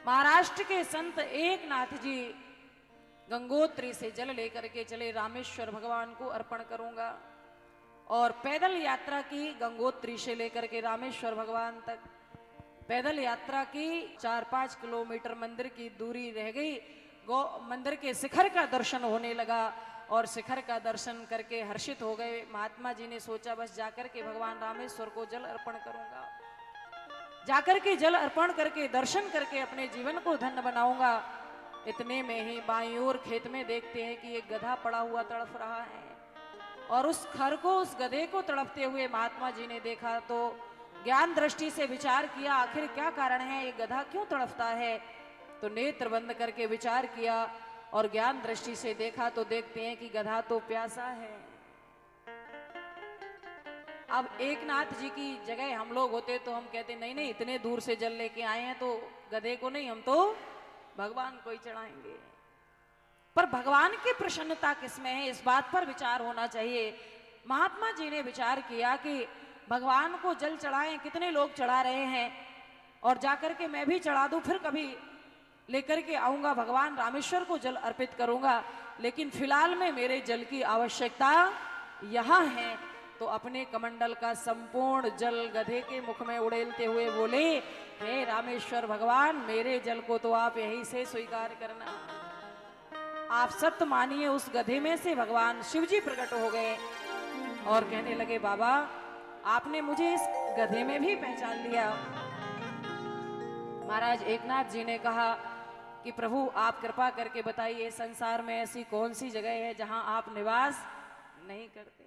महाराष्ट्र के संत एकनाथ जी गंगोत्री से जल लेकर के चले, रामेश्वर भगवान को अर्पण करूंगा। और पैदल यात्रा की गंगोत्री से लेकर के रामेश्वर भगवान तक पैदल यात्रा की 4-5 किलोमीटर मंदिर की दूरी रह गई। मंदिर के शिखर का दर्शन होने लगा और शिखर का दर्शन करके हर्षित हो गए। महात्मा जी ने सोचा बस जाकर के भगवान रामेश्वर को जल अर्पण करूंगा, जाकर के जल अर्पण करके दर्शन करके अपने जीवन को धन्य बनाऊंगा। इतने में ही बाईं ओर खेत में देखते हैं कि एक गधा पड़ा हुआ तड़फ रहा है और उस खर को, उस गधे को तड़पते हुए महात्मा जी ने देखा तो ज्ञान दृष्टि से विचार किया आखिर क्या कारण है, ये गधा क्यों तड़पता है। तो नेत्र बंद करके विचार किया और ज्ञान दृष्टि से देखा तो देखते हैं कि गधा तो प्यासा है। अब एकनाथ जी की जगह हम लोग होते तो हम कहते नहीं नहीं, इतने दूर से जल लेके आए हैं तो गधे को नहीं, हम तो भगवान को ही चढ़ाएंगे। पर भगवान की प्रसन्नता किसमें है, इस बात पर विचार होना चाहिए। महात्मा जी ने विचार किया कि भगवान को जल चढ़ाएं, कितने लोग चढ़ा रहे हैं और जाकर के मैं भी चढ़ा दूं, फिर कभी लेकर के आऊंगा, भगवान रामेश्वर को जल अर्पित करूंगा। लेकिन फिलहाल में मेरे जल की आवश्यकता यहां है। तो अपने कमंडल का संपूर्ण जल गधे के मुख में उड़ेलते हुए बोले, हे रामेश्वर भगवान, मेरे जल को तो आप यहीं से स्वीकार करना। आप सत्य मानिए, उस गधे में से भगवान शिव जी प्रकट हो गए और कहने लगे, बाबा आपने मुझे इस गधे में भी पहचान लिया। महाराज एकनाथ जी ने कहा कि प्रभु आप कृपा करके बताइए, संसार में ऐसी कौन सी जगह है जहां आप निवास नहीं करते।